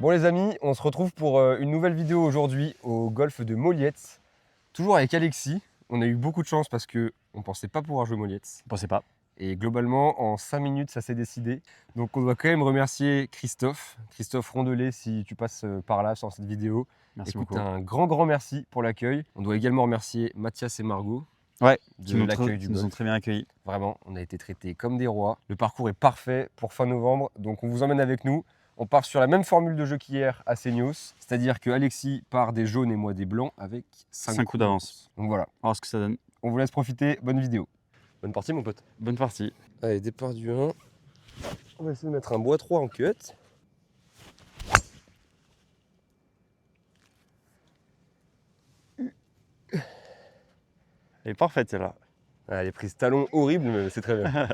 Bon les amis, on se retrouve pour une nouvelle vidéo aujourd'hui au golfe de Moliette. Toujours avec Alexis. On a eu beaucoup de chance parce qu'on ne pensait pas pouvoir jouer Moliette. On pensait pas. Et globalement, en 5 minutes, ça s'est décidé. Donc on doit quand même remercier Christophe Rondelet, si tu passes par là sur cette vidéo. Merci Écoute, beaucoup. un grand merci pour l'accueil. On doit également remercier Mathias et Margot. Ouais, de l'accueil du nous golf. ont très bien accueillis. Vraiment, on a été traités comme des rois. Le parcours est parfait pour fin novembre, donc on vous emmène avec nous. On part sur la même formule de jeu qu'hier à Seignos, c'est-à-dire que Alexis part des jaunes et moi des blancs avec 5 coups d'avance. Donc voilà, On va voir ce que ça donne. on vous laisse profiter, bonne vidéo. Bonne partie mon pote. Bonne partie. Allez, départ du 1. On va essayer de mettre un bois 3 en cut. Elle est parfaite celle-là. Ah, elle est prise talon horrible, mais c'est très bien.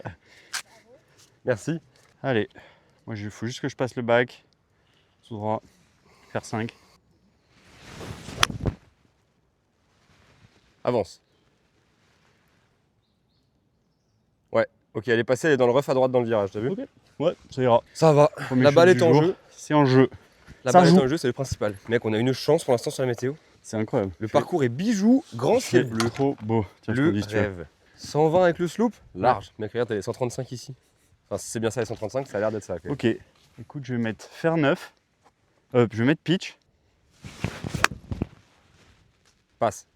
Merci. Allez, moi il faut juste que je passe le bac. Tout droit. Faire 5. Avance. Ouais, ok, elle est passée, elle est dans le rough à droite dans le virage, t'as vu? Ok. Ouais, ça ira. Ça va, Premier la shot balle du est en jour. jeu. C'est en jeu. La Ça balle joue. est en jeu, c'est le principal. Mec, on a une chance pour l'instant sur la météo. C'est incroyable. Le parcours est bijou, grand C'est ciel bleu. trop beau. Tiens, je Le conduis si tu veux. rêve. 120 avec le slope, large. Mec, regarde, t'as les 135 ici. Enfin, si c'est bien ça, les 135, ça a l'air d'être ça. Quand même. Ok. Écoute, je vais mettre fer 9. Je vais mettre pitch. Passe.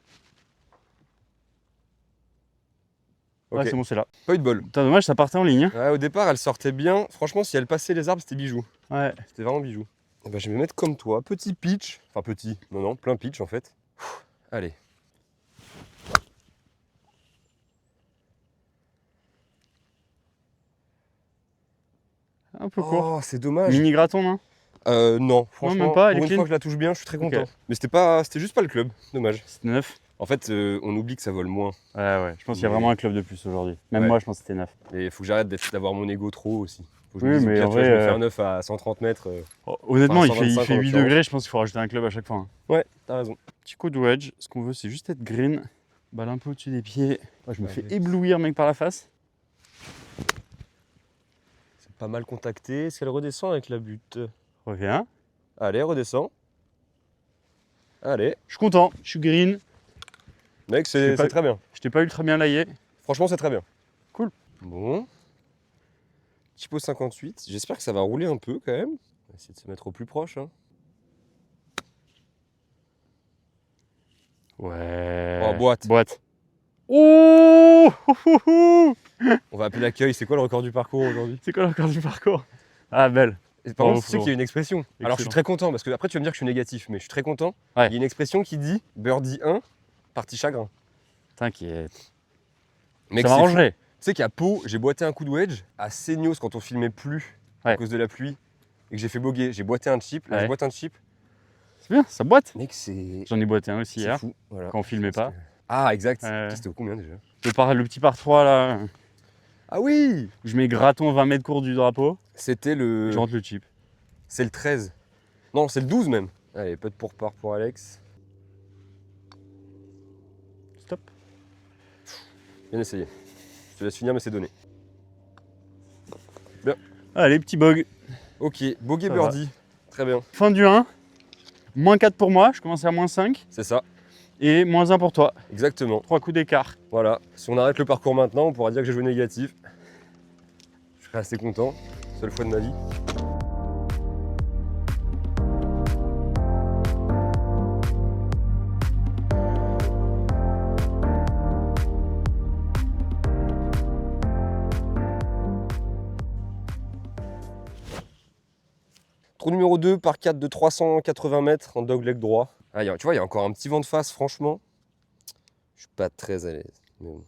Ok, Ouais, c'est bon, c'est là. pas eu de bol. Putain, dommage, ça partait en ligne. Ouais, au départ, elle sortait bien. Franchement, si elle passait les arbres, c'était bijou. Ouais. C'était vraiment bijou. Et ben, je vais me mettre comme toi, petit pitch. Enfin, petit, non, plein pitch en fait. Allez. Un peu court. Oh, c'est dommage. Mini graton, non? Non, franchement, même pas, elle pour est une clean. fois que je la touche bien, je suis très content. Ok. Mais c'était juste pas le club, dommage. C'était 9. En fait, on oublie que ça vole moins. Ouais, je pense qu'il y a Mais- vraiment un club de plus aujourd'hui. Même Ouais. moi, je pense que c'était 9. Et il faut que j'arrête d'avoir mon ego trop aussi. Faut que je Oui, me dise, au mais pire, en tu vois, je vrai, vais faire 9 à 130 mètres. Honnêtement, Enfin, il 125 fait en 8 l'occurrence. degrés, je pense qu'il faut rajouter un club à chaque fois. Hein. Ouais, t'as raison. Petit coup de wedge, ce qu'on veut, c'est juste être green. Balle un peu au-dessus des pieds. Moi, je me fais Avec. éblouir, mec, par la face. C'est pas mal contacté. Est-ce qu'elle redescend avec la butte? Reviens. Allez, redescend. Allez. Je suis content, je suis green. Mec, J'ai pas- c'est très bien. Je t'ai pas ultra bien laillé. Franchement, c'est très bien. Cool. Bon. Typo 58. J'espère que ça va rouler un peu quand même. On va essayer de se mettre au plus proche. Hein. Ouais. Oh, boîte. Boîte. Ouh. On va appeler l'accueil. C'est quoi le record du parcours aujourd'hui? C'est quoi le record du parcours? Ah, belle. Et par Bravo, contre, tu sais qu'il y a une expression. Alors, je suis Excellent. très content parce que après, tu vas me dire que je suis négatif, mais je suis très content. Ouais. Il y a une expression qui dit birdie 1, partie chagrin. T'inquiète. Mec, Ça c'est fou. m'arrangerait. Tu sais qu'à Pau, j'ai boité un coup de wedge. À Seignos, quand on filmait plus à Ouais. cause de la pluie et que j'ai fait boguer, j'ai boité un chip. Là, Ouais. je boite un chip. C'est bien, ça boite. Mec, c'est J'en ai boité un aussi hier, fou. Voilà. quand on filmait pas. Ah, exact. Ouais. C'était au combien déjà? Le petit par 3 là, Ah oui, où je mets graton 20 mètres court du drapeau, c'était le. je rentre le chip. C'est le 13. Non, c'est le 12 même. Allez, peu de pourpart pour Alex. Stop. Bien essayé. Je te laisse finir, mais c'est donné. Allez, petit bog. Ok, bogey Ça birdie. Très bien. Fin du 1. Moins 4 pour moi, je commence à moins 5. C'est ça, Et moins 1 pour toi. exactement. 3 coups d'écart. Voilà. Si on arrête le parcours maintenant, on pourra dire que j'ai joué négatif. Je serai assez content. Seule fois de ma vie. Trou numéro 2 par 4 de 380 mètres en dogleg droit. Ah, tu vois, il y a encore un petit vent de face, franchement. Je suis pas très à l'aise. Mais bon.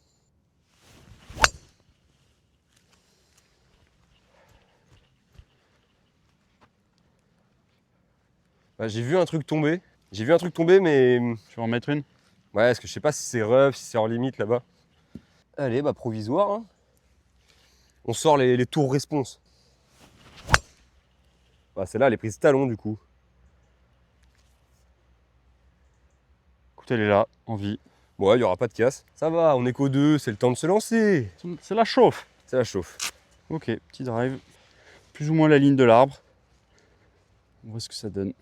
Bah, j'ai vu un truc tomber. Mais. Je vais en mettre une. Ouais, parce que je sais pas si c'est rough, si c'est hors limite là-bas. Allez, bah provisoire. Hein. On sort les tours response. Bah, celle-là, elle est prise talon du coup. Écoute, elle est là, en vie. Bon, ouais, il n'y aura pas de casse. Ça va, on est qu'au 2, c'est le temps de se lancer. C'est la chauffe. C'est la chauffe. Ok, petit drive. Plus ou moins la ligne de l'arbre. On voit ce que ça donne.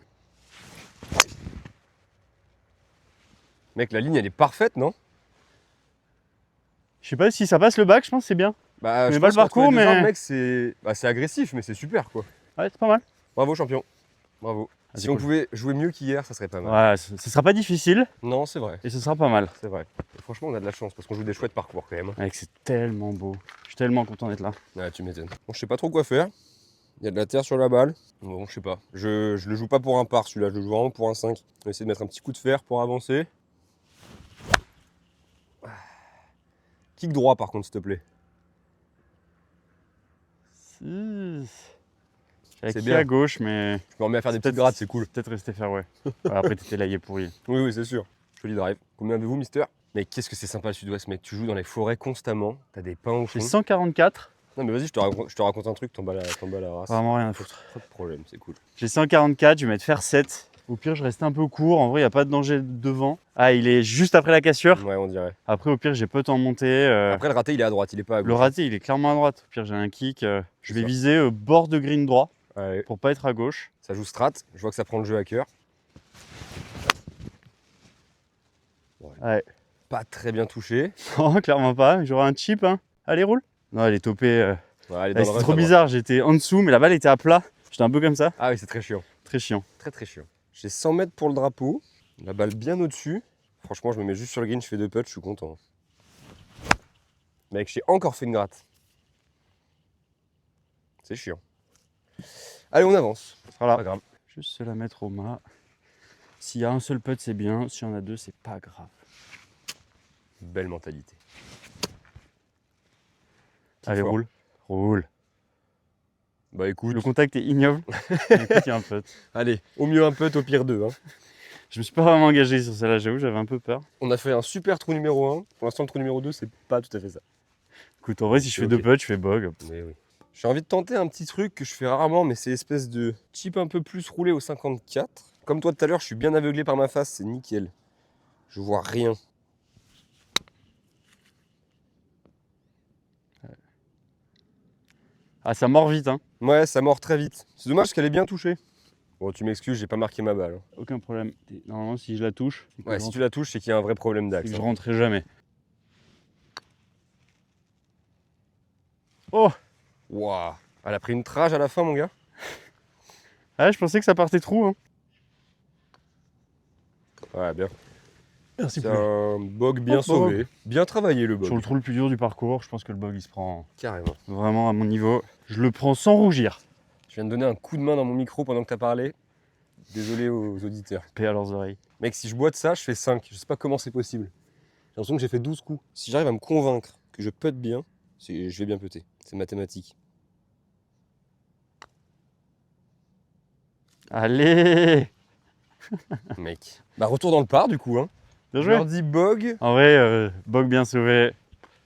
Mec, la ligne, elle est parfaite, non? Je sais pas si ça passe le bac, je pense que c'est bien. Bah, Mais je pas pense le parcours, qu'entre les deux mais- arbres, mec, c'est agressif, mais c'est super, quoi. Ouais, c'est pas mal. Bravo, champion. Bravo. Ah, c'est Si on cool. pouvait jouer mieux qu'hier, ça serait pas mal. Ouais, ce sera pas difficile Non, c'est vrai, et ce sera pas mal. c'est vrai. Et franchement, on a de la chance parce qu'on joue des chouettes parcours quand même. Mec, c'est tellement beau. Je suis tellement content d'être là. Ouais, tu m'étonnes. Bon, je sais pas trop quoi faire. Il y a de la terre sur la balle. Bon, je sais pas. Je le joue pas pour un par celui-là, je le joue vraiment pour un 5. On va essayer de mettre un petit coup de fer pour avancer. Kick droit par contre, s'il te plaît. J'avais C'est kické bien. à gauche, mais Je me remets à faire des c'est petites peut-être- grattes, c'est cool. Peut-être rester fairway. Ouais, après, t'étais laillé pourri. Oui, oui, c'est sûr. Joli drive. Combien avez-vous, mister? Mais qu'est-ce que c'est sympa le sud-ouest, mec. Tu joues dans les forêts constamment. T'as des pins au J'ai fond. 144. Non, mais vas-y, je te raconte un truc, t'en bats la race. Vraiment rien à foutre. Pas de problème, c'est cool. J'ai 144, je vais mettre faire 7. Au pire, je reste un peu court. En vrai, il n'y a pas de danger devant. Ah, il est juste après la cassure. Ouais, on dirait. Après, au pire, j'ai peu en montée. Après, le raté, il est à droite, il est pas à gauche. Le raté, il est clairement à droite. Au pire, j'ai un kick. Je C'est vais ça. viser bord de green droit Ouais, pour pas être à gauche. ça joue strat. Je vois que ça prend le jeu à cœur. Ouais. Pas très bien touché. Non, clairement pas. J'aurai un chip. Hein. Allez, roule. Non, elle est topée. Ouais, elle est C'était dans le run, trop à droite. bizarre. J'étais en dessous, mais la balle était à plat. J'étais un peu comme ça. Ah oui, c'est très chiant. Très chiant. Très très chiant. J'ai 100 mètres pour le drapeau. La balle bien au-dessus. Franchement, je me mets juste sur le green, je fais 2 putts, je suis content. Mec, j'ai encore fait une gratte. C'est chiant. Allez, on avance. Voilà. Pas grave. Juste se la mettre au mât. S'il y a un seul putt, c'est bien. S'il y en a deux, c'est pas grave. Belle mentalité. Allez, fort. roule. Roule. Bah écoute, Le contact est ignoble. Mais écoute, il y a un putt. allez, au mieux un putt, au pire 2. Hein. Je me suis pas vraiment engagé sur celle-là, j'avoue, j'avais un peu peur. On a fait un super trou numéro 1. Pour l'instant, le trou numéro 2, c'est pas tout à fait ça. Écoute, en vrai, si je fais Ok. deux putts, je fais bog. Mais oui. J'ai envie de tenter un petit truc que je fais rarement, mais c'est espèce de chip un peu plus roulé au 54. Comme toi tout à l'heure, je suis bien aveuglé par ma face, c'est nickel. Je vois rien. Ah, ça mord vite, hein. Ouais, ça mord très vite. C'est dommage parce qu'elle est bien touchée. Bon, tu m'excuses, j'ai pas marqué ma balle. Hein. Aucun problème. Normalement, si je la touche, c'est que Ouais, je si tu la touches, c'est qu'il y a un vrai problème c'est d'axe. que hein. je rentrerai jamais. Oh! Waouh. Elle a pris une trage à la fin, mon gars. Ah, je pensais que ça partait trou, hein. Ouais, bien. Merci C'est un bog bien Oh, sauvé. Bien travaillé, le Sur le bog. trou le plus dur du parcours, je pense que le bog, il se prend Carrément. vraiment à mon niveau. Je le prends sans rougir. Je viens de donner un coup de main dans mon micro pendant que t'as parlé. Désolé aux auditeurs. Paix à leurs oreilles. Mec, si je bois de ça, je fais 5. Je sais pas comment c'est possible. J'ai l'impression que j'ai fait 12 coups. Si j'arrive à me convaincre que je putte bien, je vais bien putter. C'est mathématique. Allez! Mec. Bah, retour dans le par, du coup. Hein. Bien Je joué! leur dis bog. En vrai, bog bien sauvé.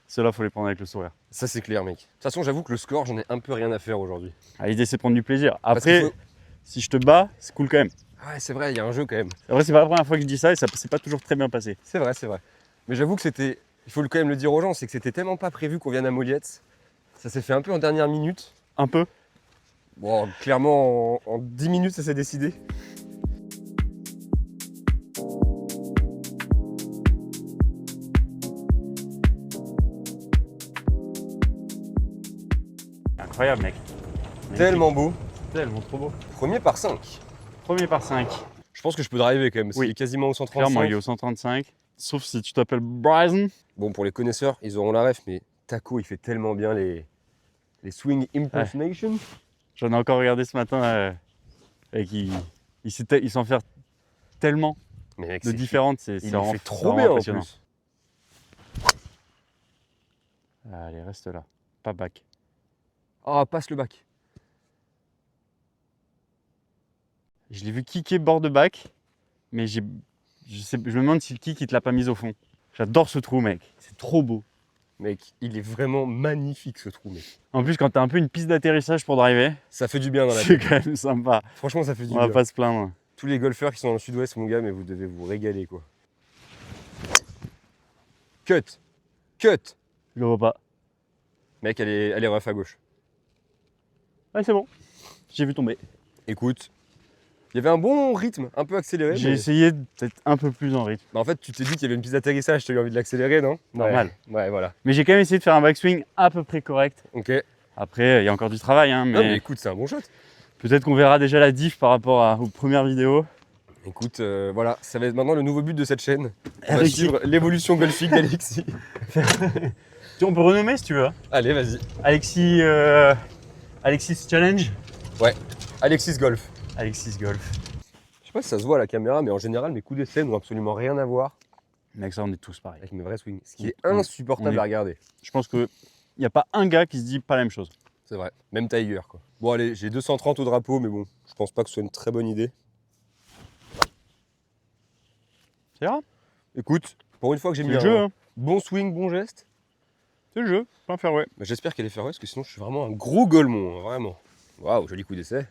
Ceux-là, faut les prendre avec le sourire. Ça, c'est clair, mec. De toute façon, j'avoue que le score, j'en ai un peu rien à faire aujourd'hui. Ah, l'idée, c'est de prendre du plaisir. Parce qu'il Après, faut- si je te bats, c'est cool quand même. Ouais, c'est vrai, il y a un jeu quand même. Après, c'est pas la première fois que je dis ça et ça s'est pas toujours très bien passé. C'est vrai, c'est vrai. Mais j'avoue que c'était. Il faut quand même le dire aux gens, c'est que c'était tellement pas prévu qu'on vienne à Moliette. Ça s'est fait un peu en dernière minute. Un peu. Bon, clairement, en 10 minutes, ça s'est décidé. Incroyable, mec. Tellement beau. Tellement trop beau. Premier par 5. Premier par 5. Je pense que je peux driver quand même. Oui. Il est quasiment au 135. Clairement, il est au 135. Sauf si tu t'appelles Bryson. Bon, pour les connaisseurs, ils auront la ref, mais Taco, il fait tellement bien les swing impersonation. J'en ai encore regardé ce matin. Et il s'en fait tellement Mais mec, de c'est différentes. C'est il le vraiment- fait c'est trop vraiment bien en impressionnant. plus. Allez, reste là. Pas back. Ah, passe le bac. Je l'ai vu kicker bord de back. Mais je me demande si le kick, il te l'a pas mis au fond. J'adore ce trou, mec. C'est trop beau. Mec, il est vraiment magnifique ce trou, mec. En plus, quand t'as un peu une piste d'atterrissage pour driver, Ça fait du bien dans la c'est vie. quand même sympa. Franchement, ça fait du On va bien. pas se plaindre. Tous les golfeurs qui sont dans le sud-ouest, mon gars, mais vous devez vous régaler, quoi. Cut. Cut. Je le vois pas. Mec, elle est ref à gauche. Ouais, c'est bon. J'ai vu tomber. Écoute, Il y avait un bon rythme, un peu accéléré. J'ai mais- essayé d'être un peu plus en rythme. Bah, en fait, tu t'es dit qu'il y avait une piste d'atterrissage, tu as eu envie de l'accélérer, non? Normal. Ouais, voilà. Mais j'ai quand même essayé de faire un backswing à peu près correct. Ok. Après, il y a encore du travail, hein, Non, mais mais écoute, c'est un bon shot. peut-être qu'on verra déjà la diff par rapport aux premières vidéos. Écoute, voilà, ça va être maintenant le nouveau but de cette chaîne. On va Alexis. suivre l'évolution golfique d'Alexis. On peut renommer si tu veux. Hein. Allez, vas-y. Alexis Challenge. Alexis Golf. Alexis Golf. Je sais pas si ça se voit à la caméra, mais en général, mes coups d'essai n'ont absolument rien à voir Mec, ça on est tous pareils. avec mes vrais swings. Ce qui est On- insupportable on est- à regarder. Je pense qu'il n'y a pas un gars qui se dit pas la même chose. C'est vrai. Même Tiger, quoi. Bon, allez, j'ai 230 au drapeau, mais bon, je pense pas que ce soit une très bonne idée. C'est grave. Écoute, pour une fois que j'ai C'est mis le un jeu, hein. bon swing, bon geste, C'est le jeu. Plein fairway. bah, j'espère qu'elle est fairway, parce que sinon je suis vraiment un gros golemon, hein, vraiment. Waouh, joli coup d'essai.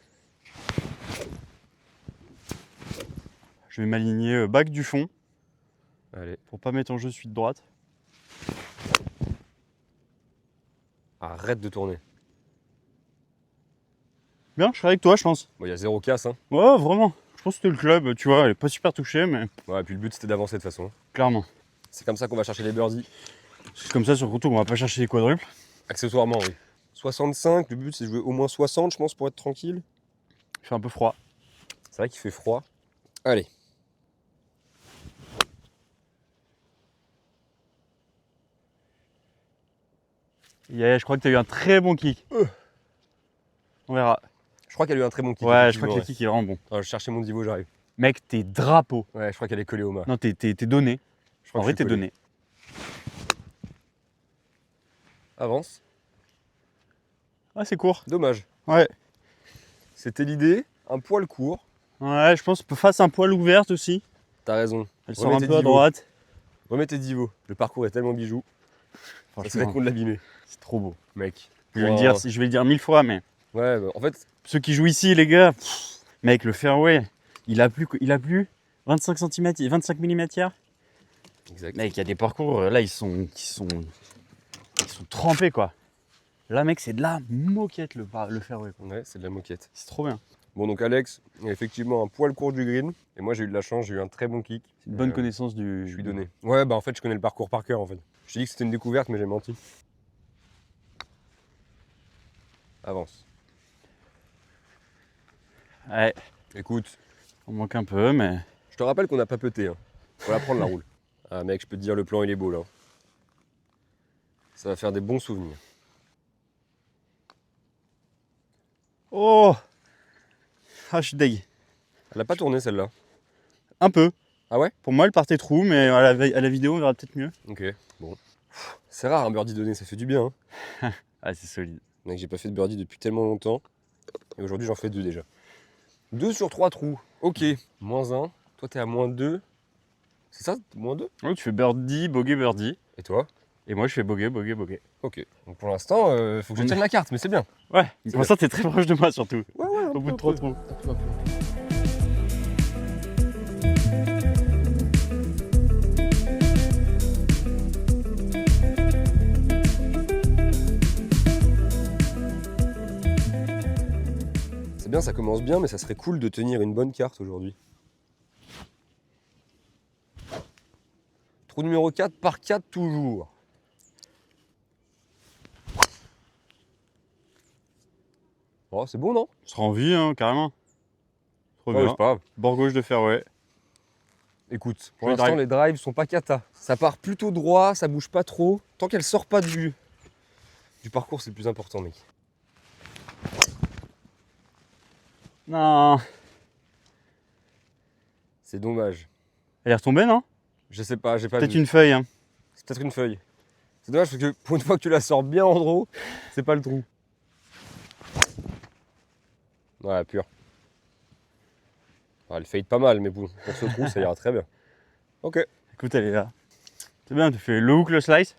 Je vais m'aligner back du fond Allez, pour pas mettre en jeu suite droite. arrête de tourner. Bien, je serai avec toi, je pense. Bon, il y a zéro casse, hein. Ouais, vraiment. Je pense que c'était le club, tu vois, elle est pas super touchée, mais Ouais, et puis le but c'était d'avancer de toute façon. clairement. C'est comme ça qu'on va chercher les birdies. C'est comme ça, surtout, on va pas chercher les quadruples. Accessoirement, oui. 65, le but c'est de jouer au moins 60, je pense, pour être tranquille. Il fait un peu froid. C'est vrai qu'il fait froid. Allez. Je crois que tu as eu un très bon kick. On verra. Je crois qu'elle a eu un très bon kick. Ouais, je crois que effectivement, le kick est vraiment bon. Attends, je cherchais mon Divo, j'arrive. Mec, t'es drapeau. Ouais, je crois qu'elle est collée au mât. Non, t'es donné. Je crois En que vrai, je suis t'es collé. donné. Avance. Ah, c'est court. Dommage. Ouais. C'était l'idée, un poil court. Ouais, je pense face un poil ouverte aussi. T'as raison. Elle sort un tes peu à Divo. droite. Remets tes Divo. Le parcours est tellement bijou. Ça serait Franchement, con de l'abîmer, c'est trop beau. mec. Je vais le dire 1000 fois, mais Ouais, bah, en fait, ceux qui jouent ici, les gars, mec, le fairway, il a plus 25 cm, 25 mm hier. exact. Mec, il y a des parcours, là, ils sont trempés, quoi. Là, mec, c'est de la moquette, le fairway, quoi. Ouais, c'est de la moquette. C'est trop bien. Bon, donc Alex est effectivement un poil court du green. Et moi, j'ai eu de la chance, j'ai eu un très bon kick. C'est une bonne Euh, connaissance du... Je suis donné. Ouais, bah en fait, je connais le parcours par cœur, en fait. Je t'ai dit que c'était une découverte, mais j'ai menti. Avance. Ouais, Écoute, on manque un peu, mais... je te rappelle qu'on a papeté. Hein. Faut la prendre la roule. Ah, mec, je peux te dire, le plan, il est beau, là. Ça va faire des bons souvenirs. Oh! Ah, je suis deg. Elle a pas tourné, celle-là. Un peu. Ah ouais? Pour moi, elle partait trou, mais à la vidéo, on verra peut-être mieux. Ok, bon. C'est rare un birdie donné, ça fait du bien. Hein. Ah, c'est solide. Mec, j'ai pas fait de birdie depuis tellement longtemps. Et aujourd'hui, j'en fais 2 déjà. 2 sur 3 trous. Ok. Moins 1. Toi, t'es à moins 2. C'est ça? Moins 2? Ouais, tu fais birdie, bogey, birdie. Et toi? Et moi, je fais bogey, bogey, bogey. Ok. Donc pour l'instant, faut que je tienne la carte, mais c'est bien. Ouais, C'est pour ça, t'es très proche de moi, surtout. Ouais, ouais. Au bout de 3 trous. C'est bien, ça commence bien, mais ça serait cool de tenir une bonne carte aujourd'hui. Trou numéro 4, par 4 toujours. Oh, c'est bon, non? On sera en vie, hein, carrément. Trop Ouais, bien. c'est pas grave. Bord gauche de fairway. Écoute, pour Les l'instant, drives. les drives sont pas cata. Ça part plutôt droit, ça bouge pas trop. Tant qu'elle sort pas du parcours, c'est le plus important, mec. Non. C'est dommage. Elle est retombée, non? Je sais pas, j'ai pas Peut-être vu. une feuille, hein. C'est peut-être une feuille. C'est dommage parce que pour une fois que tu la sors bien en draw, c'est pas le trou. Ouais, pur. Elle fade pas mal, mais bon, pour ce trou, ça ira très bien. Ok. Écoute, elle est là. C'est bien, tu fais le hook, le slice.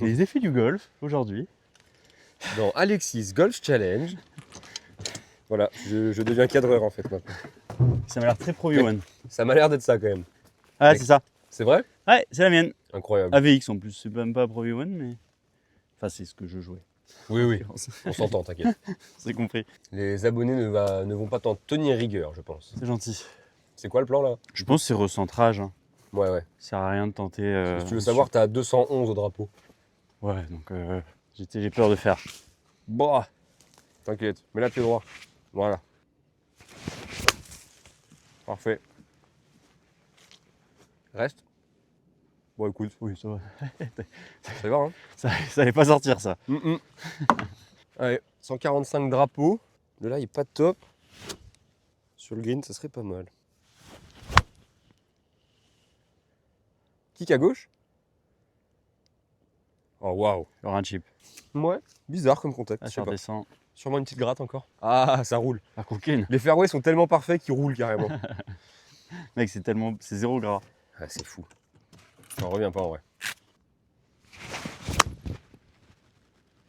Les effets du golf, aujourd'hui. Dans Alexis Golf Challenge. Voilà, je deviens cadreur en fait maintenant. Ça m'a l'air très Pro V1. Ça m'a l'air d'être ça quand même. Ah, c'est ça. C'est vrai? Ouais, c'est la mienne. Incroyable. AVX en plus, c'est même pas Pro V1, mais... Enfin, c'est ce que je jouais. Oui, oui, on s'entend, t'inquiète. C'est compris. Les abonnés ne vont pas t'en tenir rigueur, je pense. C'est gentil. C'est quoi le plan là? Je pense que c'est recentrage. Hein. Ouais, ouais. Ça sert à rien de tenter. Si tu veux savoir, t'as 211 au drapeau. Ouais, donc j'ai peur de faire. Bah, t'inquiète, mets la pied droit. Voilà. Parfait. Reste. Bon, écoute, Oui, ça va. ça va, hein? Ça allait pas sortir ça. Allez, 145 drapeaux. Le là, il est pas top. Sur le green, ça serait pas mal. Kick à gauche. Oh, waouh. Il y aura un chip. Ouais, bizarre comme contact. Ah, je sais ça pas. redescend. Sûrement une petite gratte encore. Ah, ça roule. Ah, coquine. Les fairways sont tellement parfaits qu'ils roulent carrément. Mec, c'est 0 gras. Ah, c'est fou. Ça en revient pas en vrai.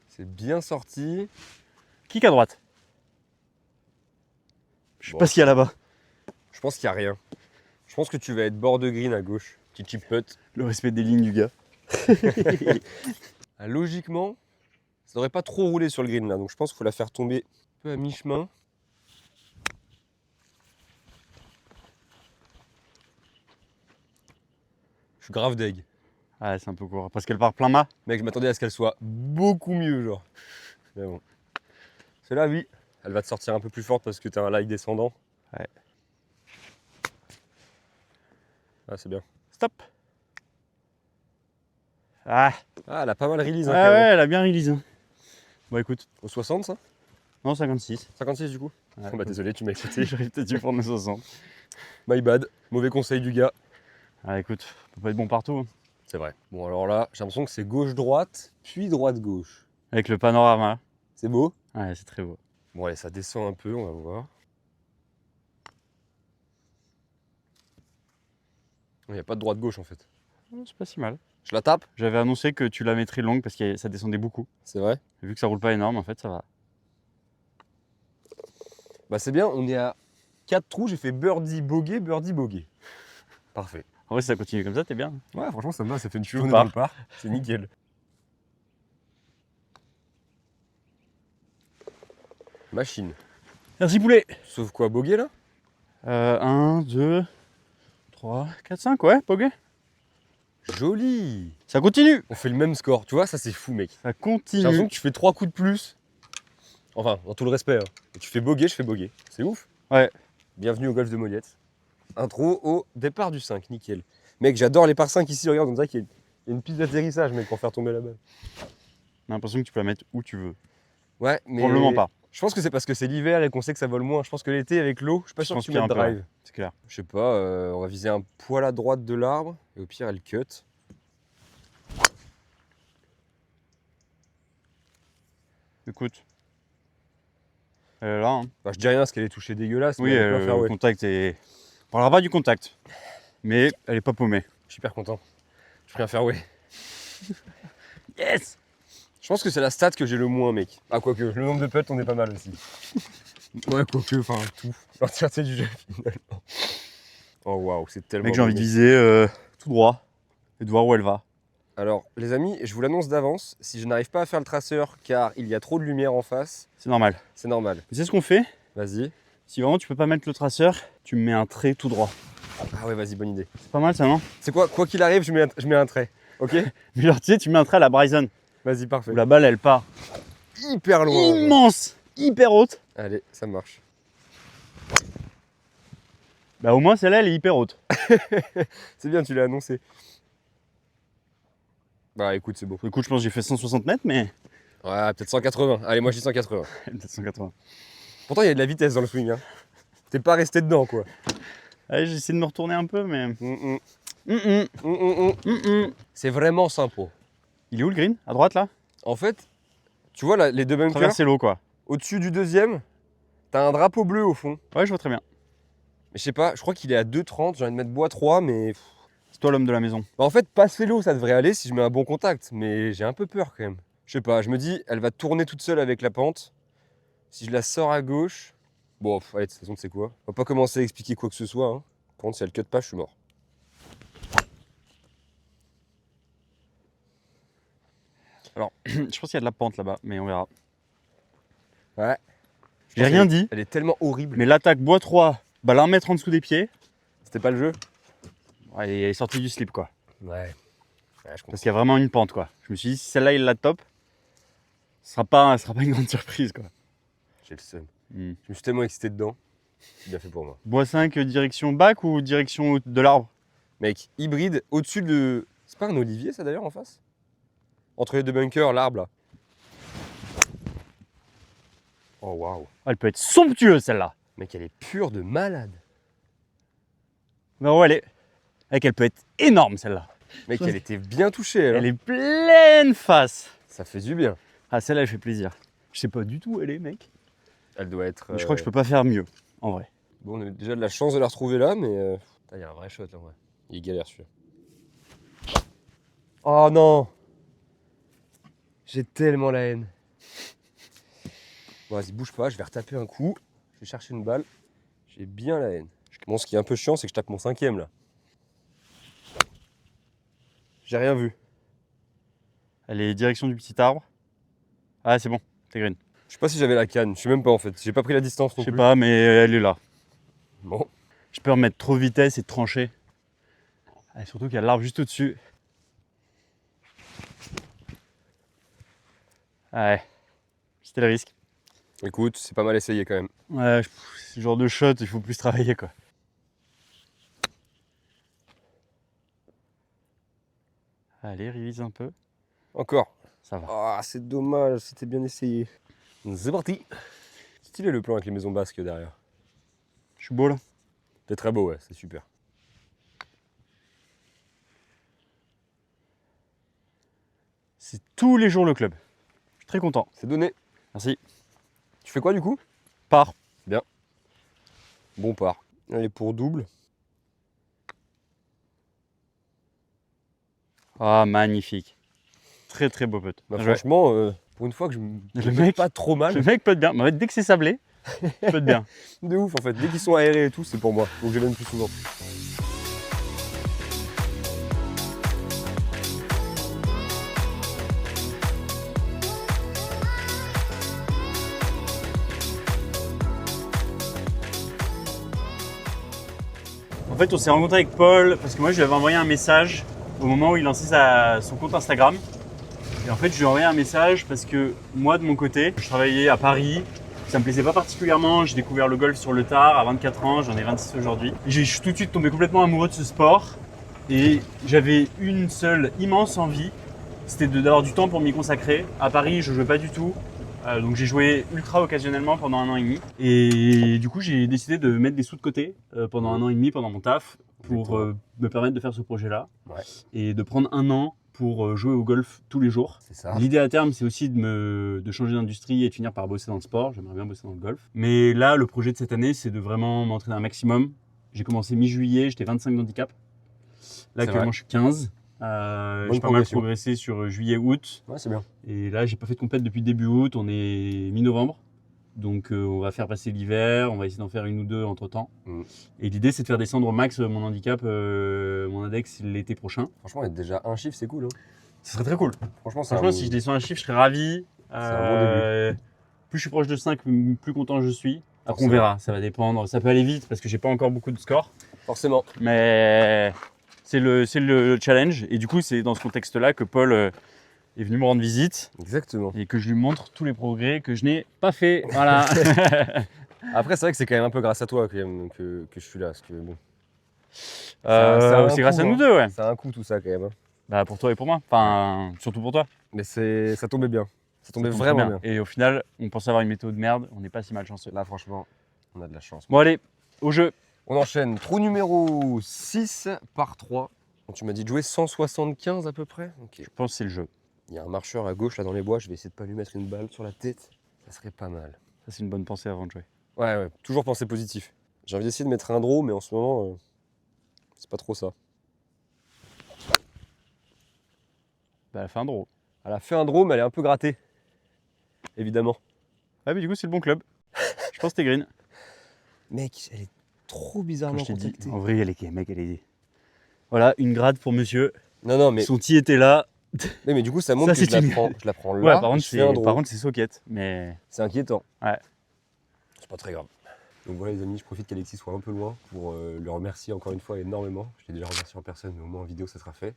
C'est bien sorti. Kick à droite. Je sais Bon. pas ce qu'il y a là-bas. Je pense qu'il n'y a rien. Je pense que tu vas être bord de green à gauche. Petit chip putt. Le respect des lignes du gars. Ah, logiquement, ça devrait pas trop rouler sur le green là. Donc je pense qu'il faut la faire tomber un peu à mi-chemin. Je suis grave deg. Ah, c'est un peu court. Parce qu'elle part plein mât. Mec, je m'attendais à ce qu'elle soit beaucoup mieux, genre. Mais bon. Celle-là, oui, elle va te sortir un peu plus forte parce que tu as un lie descendant. Ouais. Ah, c'est bien. Stop. Ah, Ah, elle a pas mal release. Hein, ouais, quand même. elle a bien release. Hein. Bon, écoute. Au 60, ça? Non, 56. 56 du coup? Ouais, Oh, bah désolé, tu m'as écouté. J'aurais peut-être dû prendre le 60. My bad. Mauvais conseil du gars. Ah, écoute, on peut pas être bon partout. Hein. C'est vrai. Bon, alors là, j'ai l'impression que c'est gauche-droite, puis droite-gauche. Avec le panorama. C'est beau? Ouais, c'est très beau. Bon, allez, ça descend un peu, on va voir. Il n'y a pas de droite-gauche en fait. C'est pas si mal. Je la tape? J'avais annoncé que tu la mettrais longue parce que ça descendait beaucoup. C'est vrai? Et vu que ça roule pas énorme, en fait, ça va. Bah, c'est bien, on est à 4 trous, j'ai fait birdie, bogey, birdie, bogey. Parfait. En vrai, si ça continue comme ça, t'es bien. Ouais, franchement, ça me va, ça fait une Tu journée pars. dans le parc. C'est nickel. Machine. Merci, poulet. Sauf quoi, bogey là? 1, 2, 3, 4, 5, ouais, Pogé. Joli. Ça continue. On fait le même score, tu vois, ça c'est fou, mec. Ça J'ai l'impression continue. que tu fais 3 coups de plus. Enfin, dans tout le respect. Hein. Et tu fais bogey, je fais bogey. C'est ouf. Ouais. Bienvenue au golf de Moliette. Intro au départ du 5, nickel. Mec, j'adore les par 5 ici, regarde, on dirait qu'il y a une piste d'atterrissage, mec, pour faire tomber la balle. J'ai l'impression que tu peux la mettre où tu veux. Ouais, mais. Probablement pas. Je pense que c'est parce que c'est l'hiver et qu'on sait que ça vole moins. Je pense que l'été, avec l'eau, je suis pas Je sûr pense que tu qu'il y a mettes un peu, drive. C'est clair. Je sais pas, on va viser un poil à droite de l'arbre, et au pire, elle cut. Écoute. Elle est là. Hein. Enfin, je dis rien parce qu'elle est touchée dégueulasse, Oui, mais elle est plein le fairway. contact est. On parlera pas du contact. Mais elle est pas paumée. Je suis hyper content. Je ferai un fairway. Yes. Je pense que c'est la stat que j'ai le moins, mec. Ah, quoique, le nombre de putts, on est pas mal aussi. Ouais, quoique, enfin, tout. L'entièreté du jeu, finalement. Oh, waouh, c'est tellement. Mec, j'ai envie de beau, mec. viser tout droit et de voir où elle va. Alors, les amis, je vous l'annonce d'avance, si je n'arrive pas à faire le traceur car il y a trop de lumière en face, C'est normal. c'est normal. Tu sais ce qu'on fait? Vas-y. Si vraiment tu peux pas mettre le traceur, tu me mets un trait tout droit. Ah ouais, vas-y, bonne idée. C'est pas mal ça, non? C'est quoi qu'il arrive, je mets un trait. Ok? Mais genre, tu sais, tu mets un trait à la Bryson Vas-y, parfait. où la balle elle part Hyper loin. immense, hyper haute. Allez, ça marche. Bah au moins celle-là elle est hyper haute. C'est bien, tu l'as annoncé. Bah écoute, c'est beau. Écoute, je pense que j'ai fait 160 mètres, mais. Ouais, peut-être 180. Allez, moi je dis 180. Peut-être 180. Pourtant, il y a de la vitesse dans le swing. Hein. T'es pas resté dedans, quoi. Allez, j'essaie de me retourner un peu, mais. C'est vraiment sympa. Il est où le green? À droite là? En fait, tu vois là, les deux bunkers, Traverser l'eau quoi. au-dessus du deuxième, t'as un drapeau bleu au fond. Ouais, je vois très bien. Mais je sais pas, je crois qu'il est à 2,30. J'ai envie de mettre bois 3, mais. C'est toi l'homme de la maison. Bah, en fait, passer l'eau, ça devrait aller si je mets un bon contact. Mais j'ai un peu peur quand même. Je sais pas, je me dis, elle va tourner toute seule avec la pente. Si je la sors à gauche. Bon, allez, de toute façon, tu sais quoi. On va pas commencer à expliquer quoi que ce soit. Hein. Par contre, si elle cut pas, je suis mort. Je pense qu'il y a de la pente là-bas, mais on verra. Ouais. J'ai rien dit, Elle est tellement horrible. mais l'attaque bois 3, balle 1 mètre en dessous des pieds. C'était pas le jeu? Ouais, elle est sortie du slip quoi. Ouais. Je comprends. Parce qu'il y a vraiment une pente quoi. Je me suis dit, si celle-là il la top, ce sera pas une grande surprise quoi. J'ai le seum. Hmm. Je me suis tellement excité dedans. C'est bien fait pour moi. Bois 5, direction bac ou direction de l'arbre? Mec, hybride, au-dessus de... C'est pas un olivier ça d'ailleurs en face? Entre les deux bunkers, l'arbre là. Oh waouh. Oh, elle peut être somptueuse celle-là. Mec, elle est pure de malade. Non, elle peut être énorme celle-là. Mec, elle était bien touchée. Elle est pleine face. Ça fait du bien. Ah, celle-là, elle fait plaisir. Je sais pas du tout où elle est, mec. Elle doit être... Mais je crois que je peux pas faire mieux, en vrai. Bon, on a déjà de la chance de la retrouver là, mais... Il y a un vrai shot là, ouais. Il est galère celui-là. Oh non! J'ai tellement la haine. Bon, vas-y, bouge pas, je vais retaper un coup. Je vais chercher une balle. J'ai bien la haine. Bon, ce qui est un peu chiant, c'est que je tape mon 5e là. J'ai rien vu. Elle est direction du petit arbre. Ah, c'est bon, t'es green. Je sais pas si j'avais la canne, je sais même pas en fait. J'ai pas pris la distance non Je sais plus. pas, mais elle est là. Bon. Je peux remettre trop de vitesse et de trancher. Ah, surtout qu'il y a l'arbre juste au-dessus. Ouais, c'était le risque. Écoute, c'est pas mal essayé quand même. Ouais, ce genre de shot, il faut plus travailler quoi. Allez, révise un peu. Encore. Ça va. Ah, c'est dommage, c'était bien essayé. C'est parti. Stylé le plan avec les maisons basques derrière. Je suis beau là. C'est très beau, ouais, c'est super. C'est tous les jours le club. Je suis très content. C'est donné. Merci. Tu fais quoi du coup? Par. Bon part. Allez, pour double. Ah, magnifique. Très très beau putt. Bah, Bien joué. franchement, pour une fois que je me Le putt mec- pas trop mal. Le mec peut bien. Mais dès que c'est sablé, peut bien. De ouf en fait. Dès qu'ils sont aérés et tout, c'est pour moi. Faut que je vienne plus souvent. En fait, on s'est rencontré avec Paul parce que moi, je lui avais envoyé un message au moment où il lançait son compte Instagram. Et en fait, je lui ai envoyé un message parce que moi, de mon côté, je travaillais à Paris. Ça me plaisait pas particulièrement. J'ai découvert le golf sur le tard à 24 ans. J'en ai 26 aujourd'hui. Je suis tout de suite tombé complètement amoureux de ce sport. Et j'avais une seule immense envie. C'était d'avoir du temps pour m'y consacrer. À Paris, je jouais pas du tout. Donc j'ai joué ultra occasionnellement pendant 1 an et demi. Et du coup, j'ai décidé de mettre des sous de côté pendant 1 an et demi, pendant mon taf, pour me permettre de faire ce projet-là. Ouais. Et de prendre 1 an pour jouer au golf tous les jours. C'est ça. L'idée à terme, c'est aussi de changer d'industrie et de finir par bosser dans le sport. J'aimerais bien bosser dans le golf. Mais là, le projet de cette année, c'est de vraiment m'entraîner un maximum. J'ai commencé mi-juillet, j'étais 25 d'handicap. Là, actuellement, je suis 15. J'ai pas mal progression. progressé sur juillet-août. Ouais, c'est bien. Et là, j'ai pas fait de compète depuis début août. On est mi-novembre. Donc, on va faire passer l'hiver. On va essayer d'en faire 1 ou 2 entre-temps. Et l'idée, c'est de faire descendre au max mon handicap, mon index l'été prochain. Franchement, être déjà un chiffre, c'est cool. Hein. Ce serait très cool. Franchement, Franchement, si je descends un chiffre, je serais ravi. un bon Plus je suis proche de 5, plus content je suis. Après, on Forcément. verra. Ça va dépendre. Ça peut aller vite parce que j'ai pas encore beaucoup de scores. Forcément. Mais c'est le challenge. Et du coup, c'est dans ce contexte-là que Paul est venu me rendre visite Exactement. et que je lui montre tous les progrès que je n'ai pas fait. Voilà. Après, c'est vrai que c'est quand même un peu grâce à toi quand même, que je suis là. Parce que, bon, ça a un c'est grâce coup, à nous hein. deux, ouais. Ça a un coup tout ça quand même. Hein. Bah, pour toi et pour moi. Enfin, surtout pour toi. Mais ça tombait bien. Ça tombait tombe vraiment très bien. Et au final, on pensait avoir une météo de merde. On n'est pas si mal chanceux. Là, franchement, on a de la chance. Bon, allez, au jeu. On enchaîne. Trou numéro 6 par 3. Donc, tu m'as dit de jouer 175 à peu près. Ok. Je pense que c'est le jeu. Il y a un marcheur à gauche là dans les bois. Je vais essayer de pas lui mettre une balle sur la tête. Ça serait pas mal. Ça, c'est une bonne pensée avant de jouer. Ouais. Toujours penser positif. J'ai envie d'essayer de mettre un draw, mais en ce moment, c'est pas trop ça. Bah, elle a fait un draw. Elle a fait un draw, mais elle est un peu grattée. Évidemment. Ah, mais du coup, c'est le bon club. Je pense que t'es green. Mec, elle est trop Quand bizarrement je t'ai dit. contactée. En vrai, elle est mec, elle est. Voilà, une grade pour monsieur. Non, mais Son tee était là. Mais du coup, ça montre Ça, que c'est je la prends là. Ouais, par et contre, je fais un draw. c'est socket. Mais C'est inquiétant. Ouais. C'est pas très grave. Donc voilà les amis, je profite qu'Alexis soit un peu loin pour le remercier encore une fois énormément. Je l'ai déjà remercié en personne, mais au moins en vidéo ça sera fait.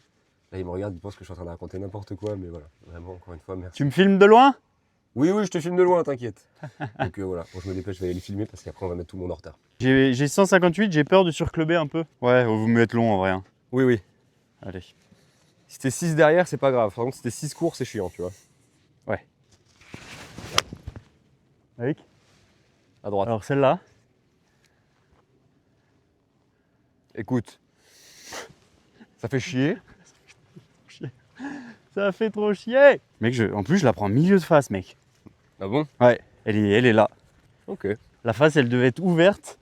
Là il me regarde, il pense que je suis en train de raconter n'importe quoi, mais voilà, vraiment encore une fois merci. tu me filmes de loin? Oui, je te filme de loin, t'inquiète. Donc voilà, bon, je me dépêche, je vais aller le filmer parce qu'après on va mettre tout le monde en retard. J'ai 158, j'ai peur de surclubber un peu. Ouais, vous me êtes long en vrai. Hein. Oui. Allez. Si t'es 6 derrière, c'est pas grave. Par contre, si t'es 6 courts, c'est chiant, tu vois. Ouais. Avec À droite. Alors celle-là. Écoute, ça fait chier. Ça fait trop chier. Mec, en plus, je la prends milieu de face, mec. Ah bon? Ouais, elle est là. Ok. La face, elle devait être ouverte.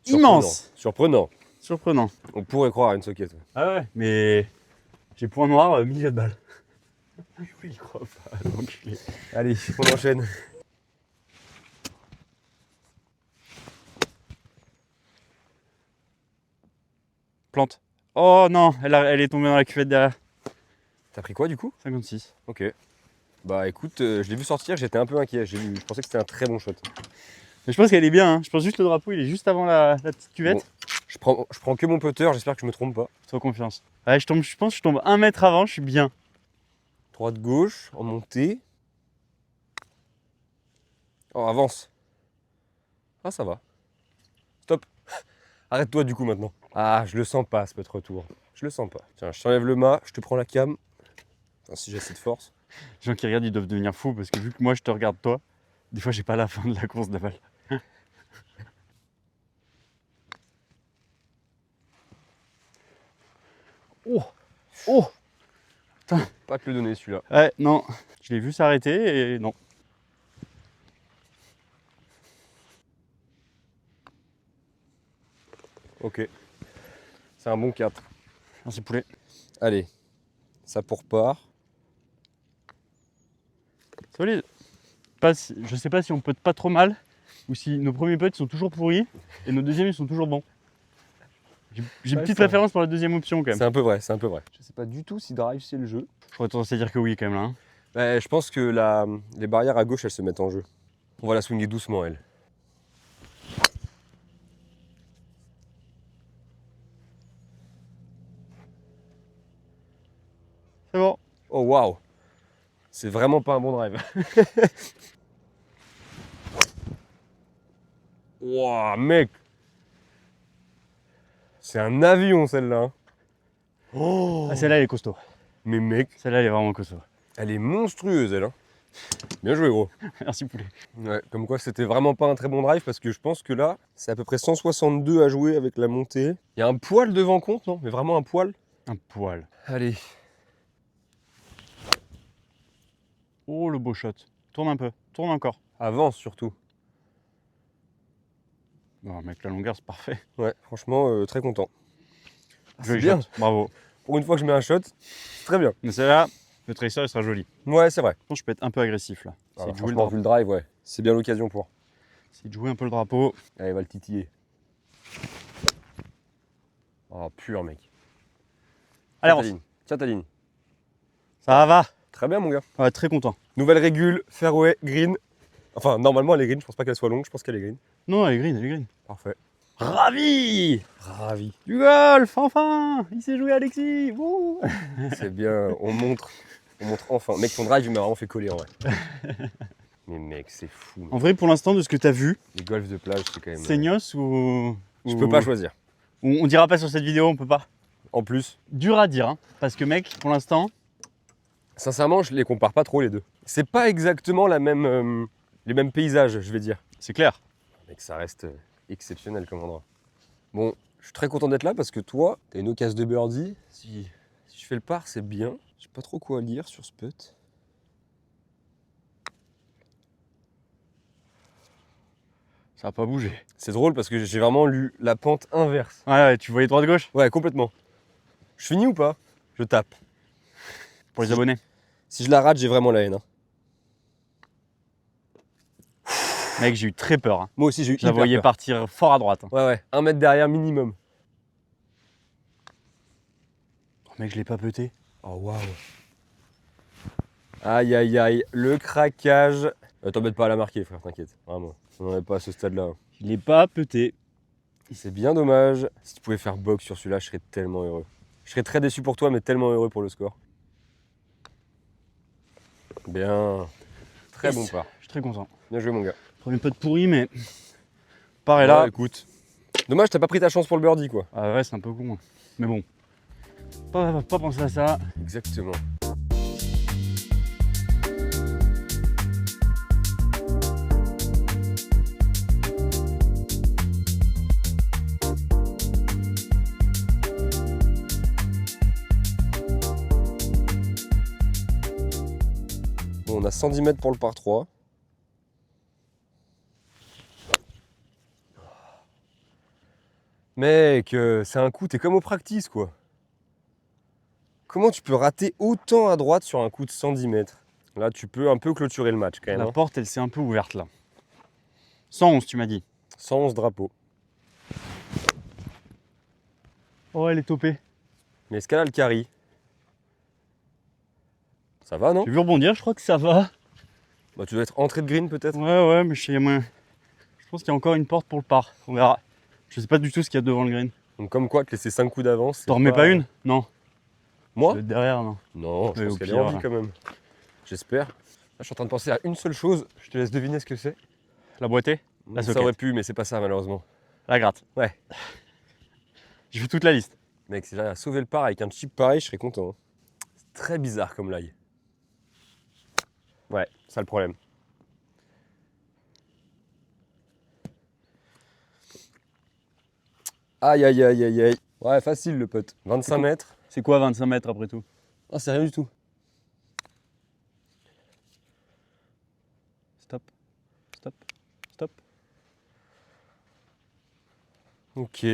Immense. Surprenant. Surprenant. On pourrait croire à une socket. Ah ouais, mais j'ai point noir, milieu de balle. Oui, il croit pas, l'enculé. Allez, on enchaîne. Plante. Oh non, elle est tombée dans la cuvette derrière. T'as pris quoi du coup? 56. Ok. Bah écoute, je l'ai vu sortir, j'étais un peu inquiet. Je pensais que c'était un très bon shot. Mais je pense qu'elle est bien, hein. Je pense juste le drapeau, il est juste avant la petite cuvette. Bon, je prends que mon putter, j'espère que je me trompe pas. Sois confiance. Ouais, je pense que je tombe 1 mètre avant, je suis bien. Droite gauche, en montée. Oh, avance. Ah, ça va. Stop. Arrête-toi du coup maintenant. Ah, je le sens pas ce putt retour. Je le sens pas. Tiens, je t'enlève le mât, je te prends la cam. Enfin, si j'ai assez de force. Les gens qui regardent, ils doivent devenir fous parce que vu que moi je te regarde toi, des fois j'ai pas la fin de la course de balle. Oh Pas te le donner celui-là. Ouais, non. Je l'ai vu s'arrêter et non. Ok. C'est un bon 4. Merci poulet. Allez. Ça pour part. Solide. Je sais pas si on peut pas trop mal ou si nos premiers putts sont toujours pourris et nos deuxièmes ils sont toujours bons. J'ai une petite préférence pour la deuxième option quand même. C'est un peu vrai, c'est un peu vrai. Je sais pas du tout si drive c'est le jeu. J'aurais tendance à dire que oui quand même là. Hein. Ouais, je pense que les barrières à gauche elles se mettent en jeu. On va la swinguer doucement elle. C'est bon. Oh waouh. C'est vraiment pas un bon drive. Waouh mec. C'est un avion celle-là. Hein. Oh. Ah, celle-là elle est costaud. Mais mec, Celle-là elle est vraiment costaud. elle est monstrueuse elle. Hein. Bien joué gros. Merci poulet. Ouais, comme quoi c'était vraiment pas un très bon drive parce que je pense que là, c'est à peu près 162 à jouer avec la montée. Il y a un poil devant compte, non? Mais vraiment un poil. Un poil. Allez. Oh le beau shot. Tourne un peu. Tourne encore. Avance surtout. Non mec, la longueur c'est parfait. Ouais, franchement, très content. Joli bien. shot. Bravo. Pour une fois que je mets un shot, c'est très bien. Mais celle-là, le tracer il sera joli. Ouais, c'est vrai. Je pense que je peux être un peu agressif là. Alors, C'est de jouer le franchement, vu le drive, ouais. C'est bien l'occasion pour. C'est de jouer un peu le drapeau. Allez, va le titiller. Oh, pur, mec. Allez, Tiens ta on ligne. Tiens ta ligne. Ça va. Très bien, mon gars. Ouais, très content. Nouvelle régule, fairway, green. Enfin, normalement, elle est green. Je pense pas qu'elle soit longue. Je pense qu'elle est green. Non, elle est green, elle est green. Parfait. Ravi. Ravi. Du golf, enfin. Il s'est joué Alexis. Wouh. C'est bien. On montre enfin. Mec, ton drive, il m'a vraiment fait coller en vrai. Mais mec, c'est fou. Mec. En vrai, pour l'instant, de ce que tu as vu, Les golfs de plage, c'est quand même. Seignos ou. Je peux pas choisir. On dira pas sur cette vidéo, on peut pas. En plus, Dur à dire, hein, parce que mec, pour l'instant. sincèrement, je les compare pas trop les deux. C'est pas exactement la même, les mêmes paysages, je vais dire. C'est clair. Mec, ça reste exceptionnel comme endroit. Bon, je suis très content d'être là parce que toi, t'as une occasion de birdie. Si je fais le par, c'est bien. Je sais pas trop quoi lire sur ce putt. Ça a pas bougé. C'est drôle parce que j'ai vraiment lu la pente inverse. Ouais, tu voyais droite-gauche Ouais, complètement. Je finis ou pas? Je tape. pour les abonnés. Si je la rate, j'ai vraiment la haine. Hein. Mec, j'ai eu très peur. Hein. Moi aussi, j'ai eu Je la hyper voyais peur. partir fort à droite. Hein. Ouais, 1 mètre derrière minimum. Oh, mec, je l'ai pas peuté. Oh waouh. Aïe aïe aïe, le craquage. T'embête pas à la marquer frère, t'inquiète. Vraiment, on n'en est pas à ce stade-là. Il est pas pété. C'est bien dommage. Si tu pouvais faire box sur celui-là, je serais tellement heureux. Je serais très déçu pour toi, mais tellement heureux pour le score. Bien. Très Yes. bon part. Je suis très content. Bien joué mon gars. Premier putt pourri, mais pareil là. Ouais, écoute. Dommage, t'as pas pris ta chance pour le birdie quoi. Ah ouais, c'est un peu con. Mais bon, pas penser à ça. Exactement. Bon, on a 110 mètres pour le par 3. Mec, c'est un coup, t'es comme au practice quoi. Comment tu peux rater autant à droite sur un coup de 110 mètres? Là, tu peux un peu clôturer le match quand même. La Hein. porte, elle s'est un peu ouverte là. 111, tu m'as dit. 111 drapeaux. Oh, elle est topée. Mais est-ce qu'elle a le carry? Ça va, non? J'ai vu rebondir, je crois que ça va. Bah, tu dois être entrée de green peut-être? Ouais, mais je pense qu'il y a encore une porte pour le par. On verra. Je sais pas du tout ce qu'il y a devant le green. Donc, comme quoi, te laisser 5 coups d'avance. c'est T'en remets pas une? Non. Moi? Le derrière, non. Non, je Mais pense au qu'elle est pire, en vie quand même. J'espère. Là, je suis en train de penser à une seule chose. Je te laisse deviner ce que c'est. La boîtée? La Ça socket. aurait pu, mais c'est pas ça malheureusement. La gratte. Ouais. J'ai vu toute la liste. Mec, si j'arrive à sauver le par avec un chip pareil, je serais content. Hein. C'est très bizarre comme lie. Ouais, ça le problème. Aïe aïe aïe aïe aïe. Ouais, facile le pote. 25 mètres. C'est quoi 25 mètres après tout? Ah, c'est rien du tout. Stop. Stop. Stop. Ok.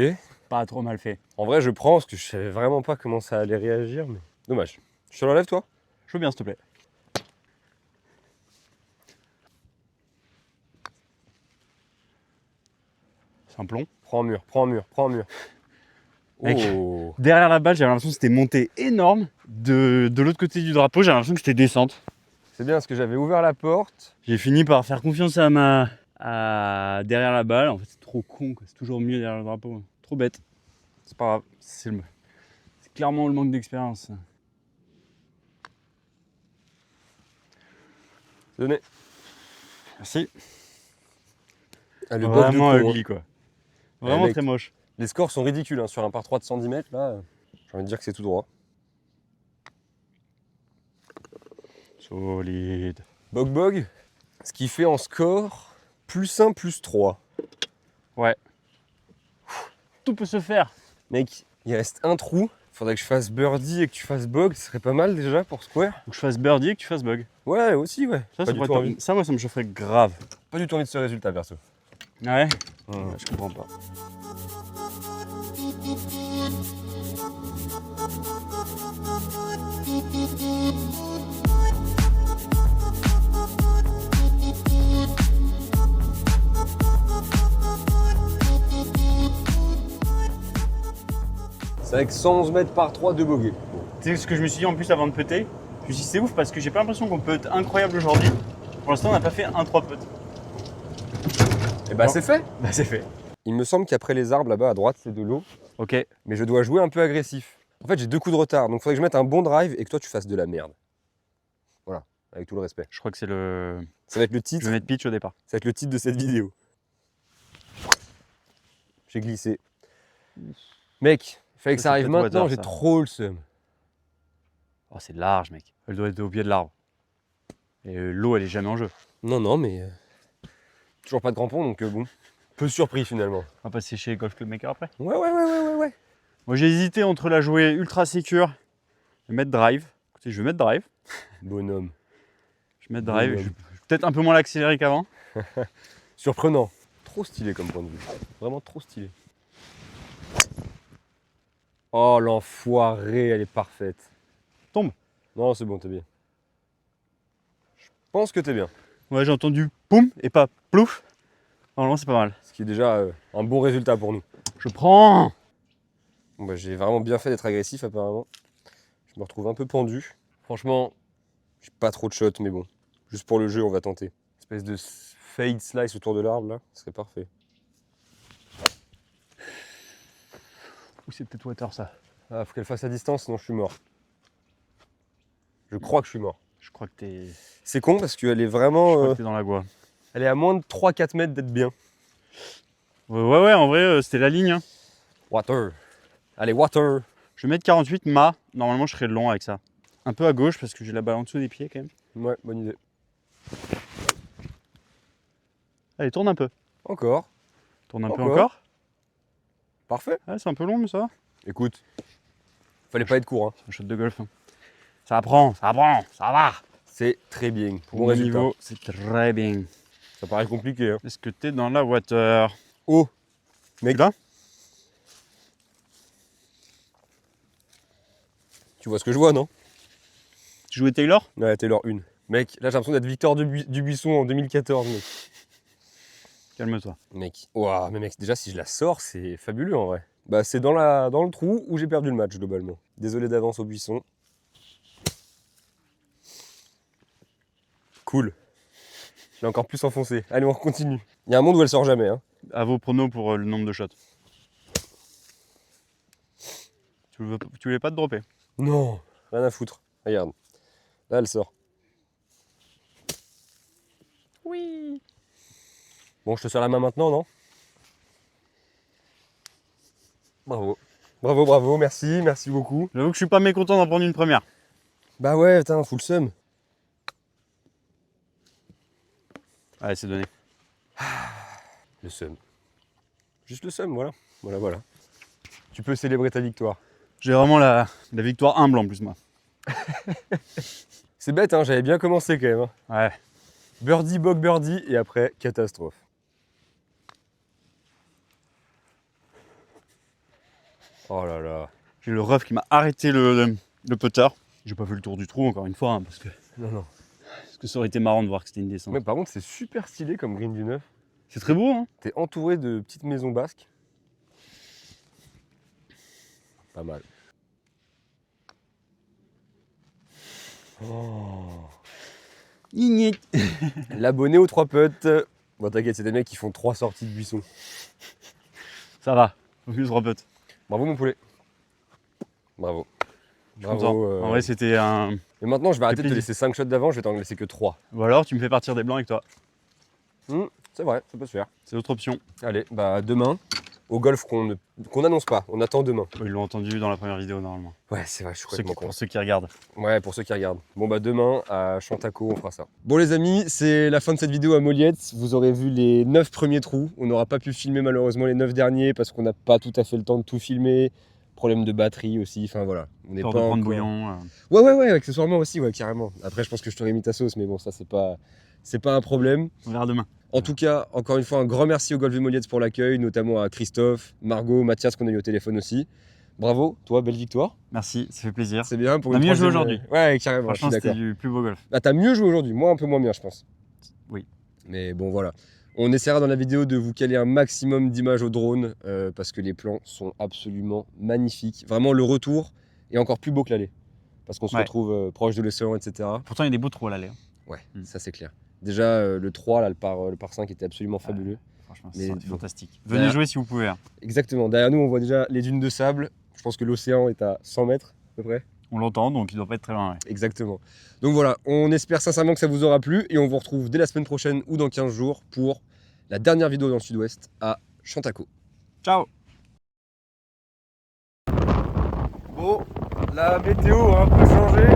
Pas trop mal fait. En vrai, je prends parce que je savais vraiment pas comment ça allait réagir, mais dommage. Je te l'enlève, toi? Je veux bien, s'il te plaît. C'est un plomb. Prends un mur, prends un mur, prends un mur. Mec. Oh. Derrière la balle, j'avais l'impression que c'était montée énorme. De l'autre côté du drapeau, j'avais l'impression que c'était descente. C'est bien parce que j'avais ouvert la porte. J'ai fini par faire confiance à derrière la balle. En fait, c'est trop con, quoi. C'est toujours mieux derrière le drapeau. Trop bête. C'est pas grave. C'est clairement le manque d'expérience. C'est donné. Merci. Ah, le bug de Vraiment con, hein. ugly, quoi. Vraiment mec. très moche. Les scores sont ridicules hein, sur un par 3 de 110 mètres. Là, j'ai envie de dire que c'est tout droit. Solide. Bog, ce qui fait en score +1, +3. Ouais. Tout peut se faire. Mec, il reste un trou. Faudrait que je fasse birdie et que tu fasses bog. Ce serait pas mal déjà pour square. Faut que je fasse birdie et que tu fasses bug. Ouais, aussi, ouais. Ça, pas, ça, du pourrait tout être- envie. ça, moi, ça me chaufferait grave. Pas du tout envie de ce résultat, perso. Ouais. Mmh. Je comprends pas. C'est avec 111 mètres par 3 de bogey. Tu sais ce que je me suis dit en plus avant de putter? Je me suis dit c'est ouf parce que j'ai pas l'impression qu'on peut être incroyable aujourd'hui. Pour l'instant, on n'a pas fait un 3 putt. Et bah Non. c'est fait. Bah, c'est fait. Il me semble qu'après les arbres là-bas à droite, c'est de l'eau. Ok. Mais je dois jouer un peu agressif. En fait, j'ai 2 coups de retard. Donc, il faudrait que je mette un bon drive et que toi, tu fasses de la merde. Voilà, avec tout le respect. Je crois que c'est le. Ça va être le Je titre. vais mettre pitch au départ. Ça va être le titre de cette vidéo. J'ai glissé. Mec, il fallait que Ça, ça c'est arrive peut-être au maintenant, hasard, j'ai ça. trop le seum. Oh, c'est large, mec. Elle doit être au pied de l'arbre. Et l'eau, elle est jamais en jeu. Non, mais toujours pas de crampons, donc bon. Peu surpris finalement. On va passer chez Golf Club Maker après. Ouais. Moi, j'ai hésité entre la jouer ultra sécure et mettre drive. Écoutez, je vais mettre drive. Bonhomme. Je vais mettre drive. Bonhomme. Je vais peut-être un peu moins l'accélérer qu'avant. Surprenant. Trop stylé comme point de vue. Vraiment trop stylé. Oh l'enfoiré, elle est parfaite. Tombe. Non, c'est bon, t'es bien. Je pense que t'es bien. Ouais, j'ai entendu poum et pas plouf. Normalement, c'est pas mal. Ce qui est déjà un bon résultat pour nous. Je prends. Bon, bah, j'ai vraiment bien fait d'être agressif apparemment. Je me retrouve un peu pendu. Franchement, J'ai pas trop de shots, mais bon. Juste pour le jeu, on va tenter. Espèce de fade slice autour de l'arbre, là. Ce serait parfait. Ou c'est peut-être water ça. Ah, faut qu'elle fasse à distance, sinon je suis mort. Je crois que je suis mort. Je crois que t'es. C'est con parce qu'elle est Je vraiment... crois que t'es dans la voie. elle est à moins de 3-4 mètres d'être bien. Ouais, en vrai, c'était la ligne. Hein. Water. Allez, water. Je vais mettre 48 mâts. Normalement, je serai long avec ça. Un peu à gauche parce que j'ai la balle en dessous des pieds quand même. Ouais, bonne idée. Allez, tourne un peu. Encore. Tourne un peu Encore. encore. Parfait. Ouais, c'est un peu long, mais ça va. Écoute, fallait pas être court. Hein. C'est un shot de golf. Hein. Ça apprend, ça va. C'est très bien. Pour Bon mon résultat. niveau, c'est très bien. Ça paraît compliqué. Hein. Est-ce que t'es dans la water? Oh, mec. Là? Tu vois ce que je vois, non? Tu jouais Taylor? Ouais, Taylor 1. Mec, là j'ai l'impression d'être Victor Dubuisson en 2014, mec. Calme-toi. Mec, ouah, mais mec, déjà si je la sors, c'est fabuleux en vrai. Bah c'est dans le trou où j'ai perdu le match globalement. Désolé d'avance au buisson. Cool. Je l'ai encore plus enfoncé. Allez, on continue. Il y a un monde où elle sort jamais. Hein. À vos pronos pour le nombre de shots. Tu voulais pas te dropper? Non, rien à foutre. Regarde. Là, elle sort. Oui. Bon, je te sers la main maintenant, non? Bravo. Bravo, merci beaucoup. J'avoue que je suis pas mécontent d'en prendre une première. Bah ouais, putain, full seum. Allez, c'est donné. Le seum. Juste le seum, voilà. Voilà. Tu peux célébrer ta victoire. J'ai vraiment la victoire humble en plus, moi. C'est bête, hein, j'avais bien commencé quand même. Hein. Ouais. Birdie, bog birdie, et après, catastrophe. Oh là là. J'ai le ref qui m'a arrêté le putter. J'ai pas fait le tour du trou encore une fois, hein, parce que ça aurait été marrant de voir que c'était une descente. Mais par contre, c'est super stylé comme green du neuf. C'est très beau, hein. T'es entouré de petites maisons basques. Pas mal. Oh. L'abonné aux 3 putts. Bon, t'inquiète, c'est des mecs qui font 3 sorties de buisson. Ça va, faut plus 3 putts. Bravo, mon poulet. Bravo. En vrai, c'était un. Mais maintenant, je vais arrêter de te plaisir. laisser 5 shots d'avant, je vais t'en laisser que 3. Ou alors, tu me fais partir des blancs avec toi. C'est vrai, ça peut se faire. C'est l'autre option. Allez, bah demain, au golf qu'on n'annonce pas, on attend demain. Ils l'ont entendu dans la première vidéo, normalement. Ouais, c'est vrai, je suis complètement con. Pour ceux qui regardent. Ouais, pour ceux qui regardent. Bon bah demain, à Chantaco, on fera ça. Bon les amis, c'est la fin de cette vidéo à Moliette. Vous aurez vu les 9 premiers trous. On n'aura pas pu filmer malheureusement les 9 derniers parce qu'on n'a pas tout à fait le temps de tout filmer. Problème de batterie aussi, enfin voilà. On n'est Peur pas de prendre encore... bouillon. Ouais, accessoirement aussi, ouais, carrément. Après, je pense que je t'aurais mis ta sauce, mais bon, ça, c'est pas un problème. On verra demain. En tout cas, encore une fois, un grand merci au Golf de Moliette pour l'accueil, notamment à Christophe, Margot, Mathias, qu'on a eu au téléphone aussi. Bravo, toi, belle victoire. Merci, ça fait plaisir. C'est bien pour On a une mieux joué troisième- aujourd'hui. Ouais, carrément, je suis Franchement, c'était d'accord. du plus beau golf. Ah, t'as mieux joué aujourd'hui, moi un peu moins bien, je pense. Oui. Mais bon, voilà. On essaiera dans la vidéo de vous caler un maximum d'images au drone parce que les plans sont absolument magnifiques. Vraiment, le retour est encore plus beau que l'aller. Parce qu'on se Ouais. retrouve proche de l'océan, etc. Pourtant, il y a des beaux trous à l'aller. hein. Ouais, Mm. ça c'est clair. Déjà, le 3, là, le par 5 était absolument fabuleux. Franchement, Mais c'est bon. fantastique. Venez jouer si vous pouvez. hein. Exactement. Derrière nous, on voit déjà les dunes de sable. Je pense que l'océan est à 100 mètres, à peu près. On l'entend, donc il doit pas être très loin. ouais. Exactement. Donc voilà, on espère sincèrement que ça vous aura plu et on vous retrouve dès la semaine prochaine ou dans 15 jours pour la dernière vidéo dans le sud-ouest à Chantaco. Ciao. Bon, la météo a un peu changé.